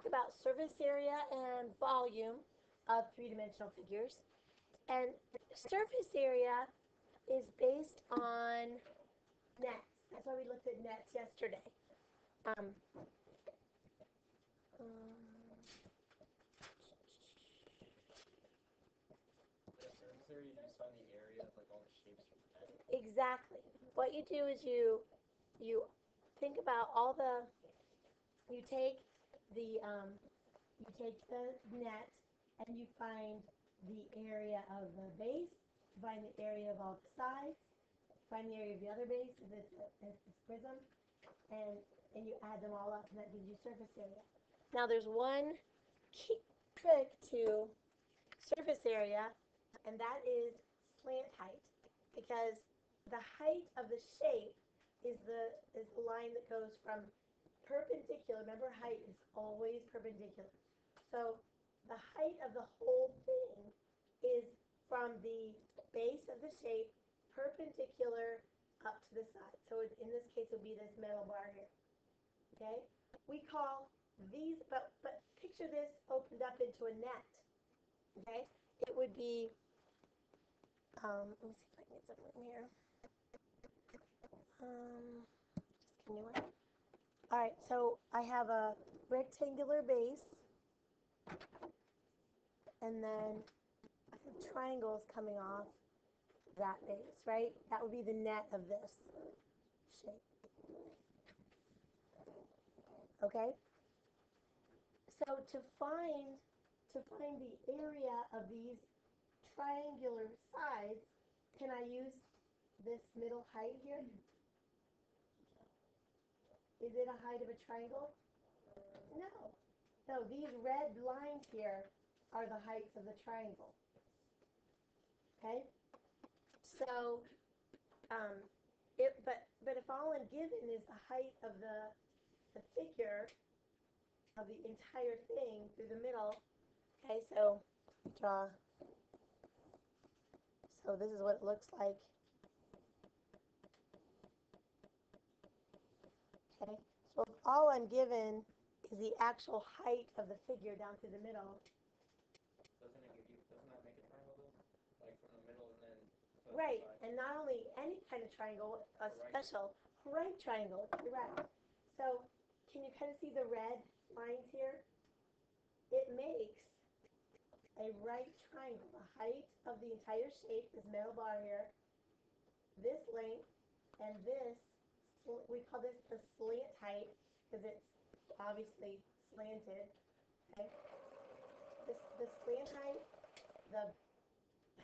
talked about surface area and volume of three-dimensional figures. And surface area is based on nets. That's why we looked at nets yesterday. Um, exactly. What you do is you think about all the you take the net and you find the area of the base, you find the area of all the sides, find the area of the other base if it's this prism, and you add them all up, and that gives you surface area. Now there's one key trick to surface area, and that is slant height, because the height of the shape is the line that goes from perpendicular. Remember, height is always perpendicular. So the height of the whole thing is from the base of the shape perpendicular up to the side. So in this case, it would be this metal bar here. Okay? We call these, but picture this opened up into a net. Okay? It would be, let me see if I can get something here. Just give me one. All right, so I have a rectangular base, and then I have triangles coming off that base, right? That would be the net of this shape. Okay? So to find the area of these triangular sides, can I use this middle height here? Is it a height of a triangle? No. No, these red lines here are the heights of the triangle. Okay? So, but if all I'm given is the height of the figure of the entire thing through the middle, okay, so draw. So this is what it looks like. Okay, so if all I'm given is the actual height of the figure down through the middle. Doesn't that make a triangle though? Like from the middle and then right, and not only any kind of triangle, a special right triangle. You're right. So can you kind of see the red lines here? It makes a right triangle. The height of the entire shape, this metal bar here, this length, and this, we call this the slant height because it's obviously slanted. Okay? The slant height, the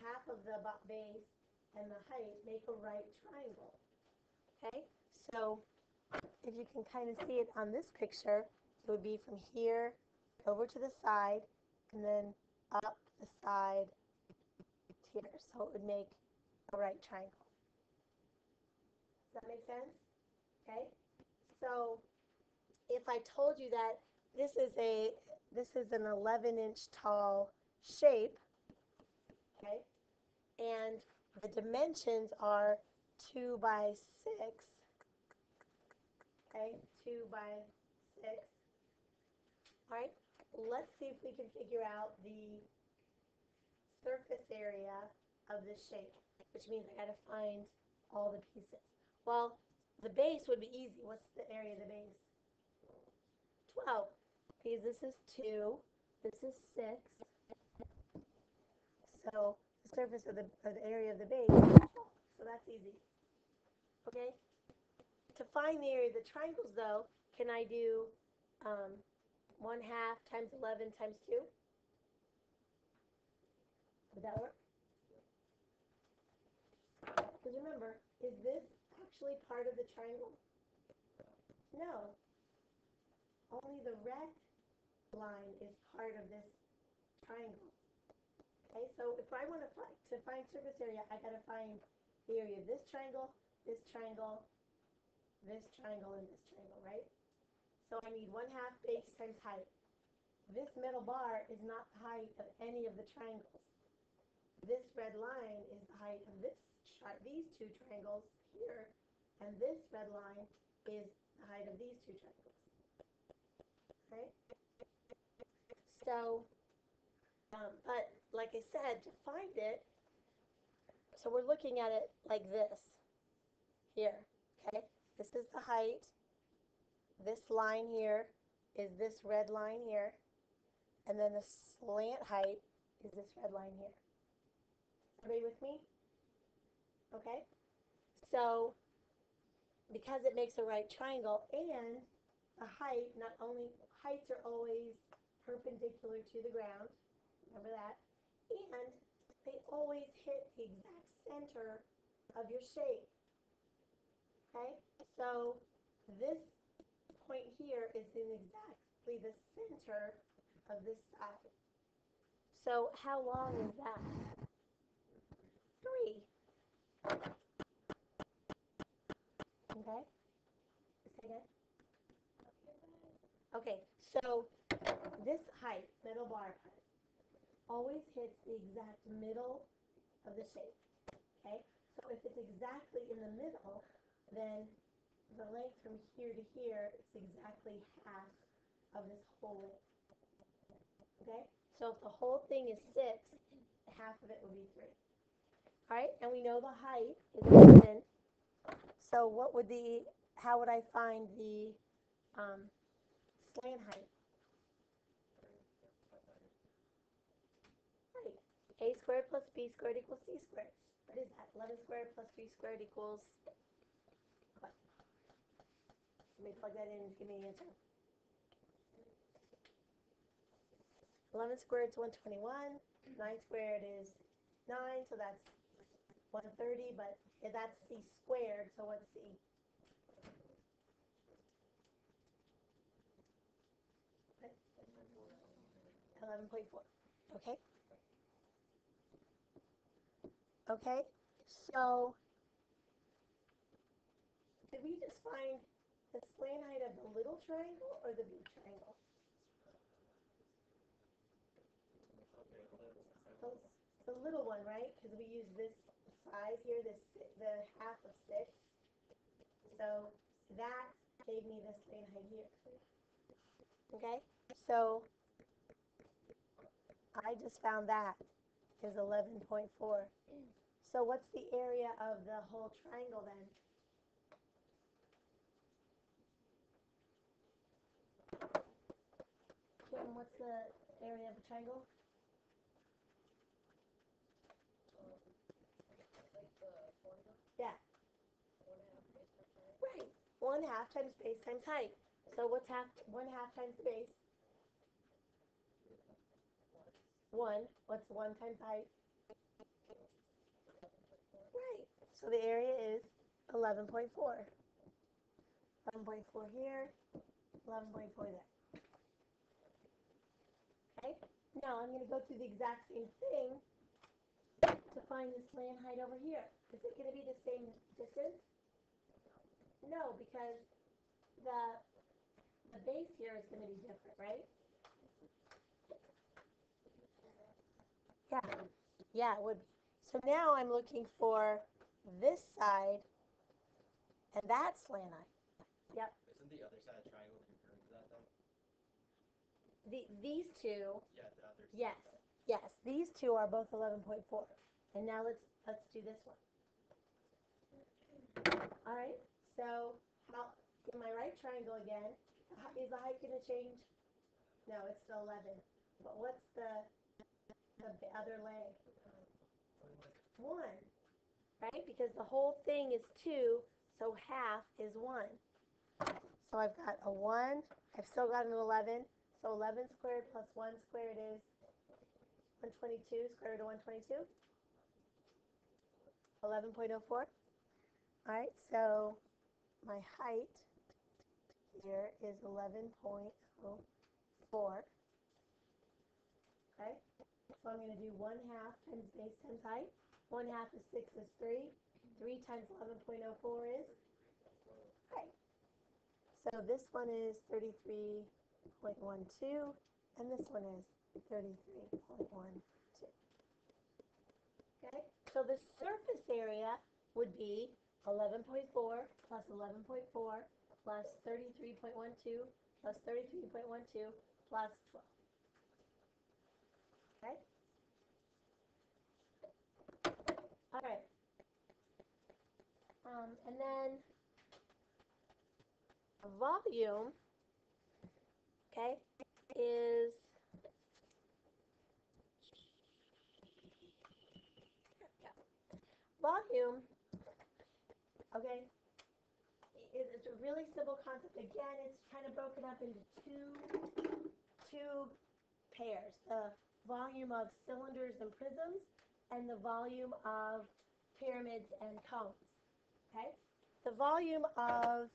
half of the base, and the height make a right triangle. Okay? So if you can kind of see it on this picture, it would be from here over to the side and then up the side here. So it would make a right triangle. Does that make sense? Okay? So if I told you that this is an 11-inch tall shape, okay, and the dimensions are 2 by 6, okay, 2 by 6. All right, let's see if we can figure out the surface area of this shape, which means I got to find all the pieces. Well, the base would be easy. What's the area of the base? 12. Because this is 2, this is 6. So the surface of the area of the base is 12. So that's easy. Okay? To find the area of the triangles, though, can I do 1/2 times 11 times 2? Would that work? Because remember, is this actually part of the triangle? No. Only the red line is part of this triangle. Okay, so if I want to find surface area, I got to find the area of this triangle, this triangle, this triangle, and this triangle, right? So I need 1/2 base times height. This middle bar is not the height of any of the triangles. This red line is the height of these two triangles here, and this red line is the height of these two triangles. Okay? So, but like I said, to find it, so we're looking at it like this here, okay? This is the height. This line here is this red line here. And then the slant height is this red line here. Everybody with me? Okay? So, because it makes a right triangle and the height, not only, heights are always perpendicular to the ground, remember that, and they always hit the exact center of your shape, okay? So this point here is in exactly the center of this side. So how long is that? 3. Okay? Say again? Okay, so this height, middle bar height, always hits the exact middle of the shape. Okay? So if it's exactly in the middle, then the length from here to here is exactly half of this whole length. Okay? So if the whole thing is 6, half of it would be 3. Alright, and we know the height is 11. So what would how would I find the slant height? Right. A squared plus B squared equals C squared. What is that? 11 squared plus 3 squared equals what? Let me plug that in and give me the answer. 11 squared is 121. 9 squared is 9, so that's 130, but that's C squared, so what's C? 11.4. Okay? Okay? So, did we just find the slant height of the little triangle or the big triangle? The little one, right? Because we use this size here, the half of 6. So that gave me the slant height here. Okay? So I just found that is 11.4. So what's the area of the whole triangle then? Kim, what's the area of the triangle? Yeah. Right. 1/2 times base times height. So what's 1/2 times base? 1. What's 1 times height? Right. So the area is 11.4. 11.4 here, 11.4 there. Okay? Now I'm going to go through the exact same thing to find the slant height over here. Is it going to be the same distance? No, because the base here is going to be different, right? Yeah. Yeah, it would be. So now I'm looking for this side and that slant height. Yep. Isn't the other side of the triangle concurrent to that though? These two. Yeah, the other side. Yes. Yes. These two are both 11.4. And now let's do this one. All right. So how in my right triangle again, is the height going to change? No, it's still 11. But what's the other leg? 1. Right? Because the whole thing is 2, so half is 1. So I've got a 1. I've still got an 11. So 11 squared plus 1 squared is 122. Square root of 122. 11.04. All right, so my height here is 11.04. Okay, so I'm going to do 1/2 times base times height. 1/2 is 6 is 3. 3 times 11.04 is? Okay. So this one is 33.12, and this one is 33.12. Okay, so the surface area would be 11.4 plus 11.4 plus 33.12 plus 33.12 plus 12. Okay? All right. And then volume, okay, is volume, okay, it's a really simple concept. Again, it's kind of broken up into two pairs, the volume of cylinders and prisms and the volume of pyramids and cones. Okay? The volume of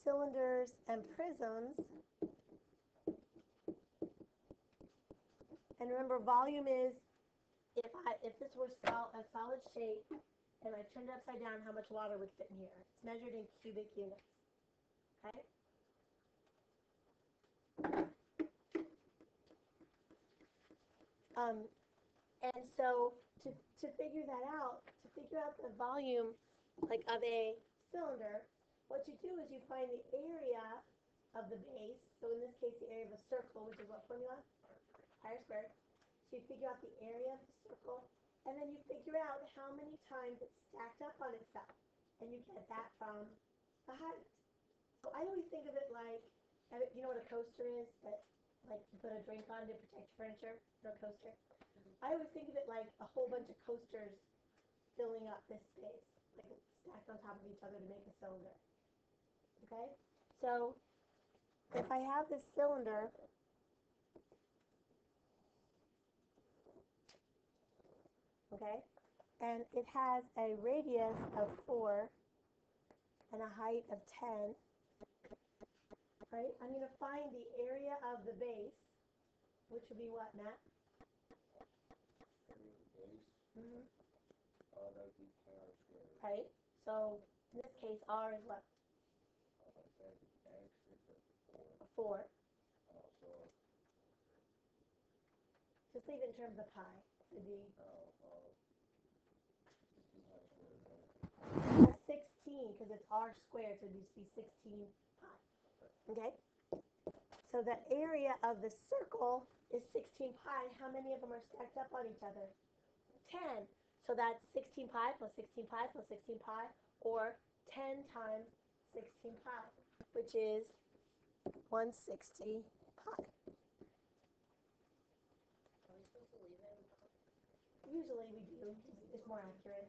cylinders and prisms, and remember volume is if this were a solid shape and I turned it upside down, how much water would fit in here? It's measured in cubic units. Okay? And so to figure that out, to figure out the volume like of a cylinder, what you do is you find the area of the base. So in this case, the area of a circle, which is what formula? Pi squared. So you figure out the area of the circle, and then you figure out how many times it's stacked up on itself, and you get that from the height. So I always think of it like, you know what a coaster is? That like you put a drink on to protect your furniture. No coaster. I always think of it like a whole bunch of coasters filling up this space, like stacked on top of each other to make a cylinder. Okay? So if I have this cylinder, okay, and it has a radius of 4 and a height of 10, right? I'm going to find the area of the base, which would be what, Matt? Mm-hmm. That would be pi squared. Right? So in this case, R is what? X is 4. 4. So Just leave it in terms of pi. It'd be 16 because it's R squared, so it'd just be 16 pi. Okay? So the area of the circle is 16 pi. How many of them are stacked up on each other? 10. So that's 16 pi plus 16 pi plus 16 pi, or 10 times 16 pi, which is 160 pi. Usually we do. It's more accurate.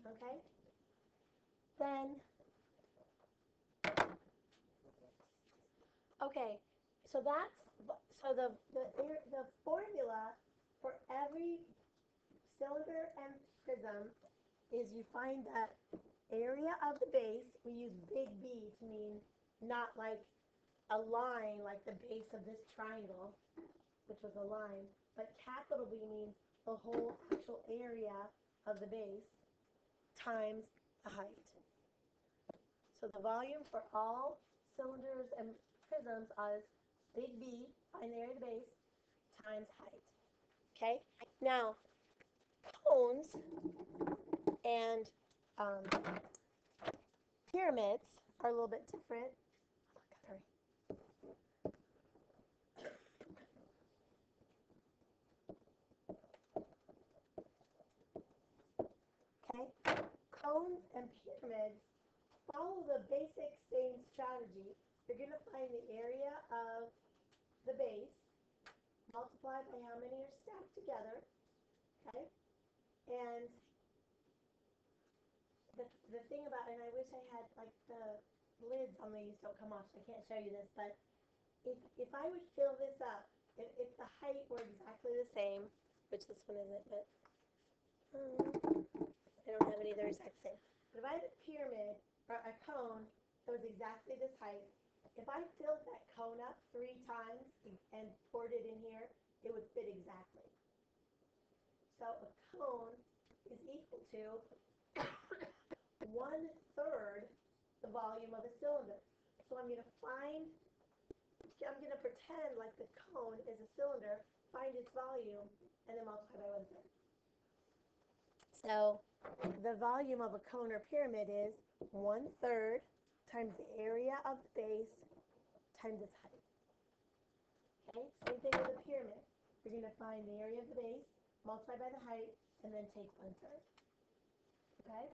Okay? Then, okay, so the formula for every cylinder and prism is you find that area of the base. We use big B to mean not like a line like the base of this triangle, which was a line, but capital B means the whole actual area of the base times the height. So the volume for all cylinders and prisms is big B, find the area of the base, times height. Okay? Now, cones and pyramids are a little bit different. Okay? Cones and pyramids follow the basic same strategy. You're going to find the area of the base multiplied by how many are stacked together. Okay? And the thing about, and I wish I had like the lids on these don't come off, so I can't show you this, but if I would fill this up, if the height were exactly the same, which this one isn't, but I don't have any that are exact same. But if I had a pyramid or a cone that was exactly this height, if I filled that cone up 3 times and poured it in here, it would fit exactly. So a cone is equal to 1/3 the volume of a cylinder. So I'm going to pretend like the cone is a cylinder, find its volume, and then multiply by 1/3. So the volume of a cone or pyramid is 1/3 times the area of the base times its height. Okay, same thing with a pyramid. You're going to find the area of the base, multiply by the height, and then take 1/3. Okay?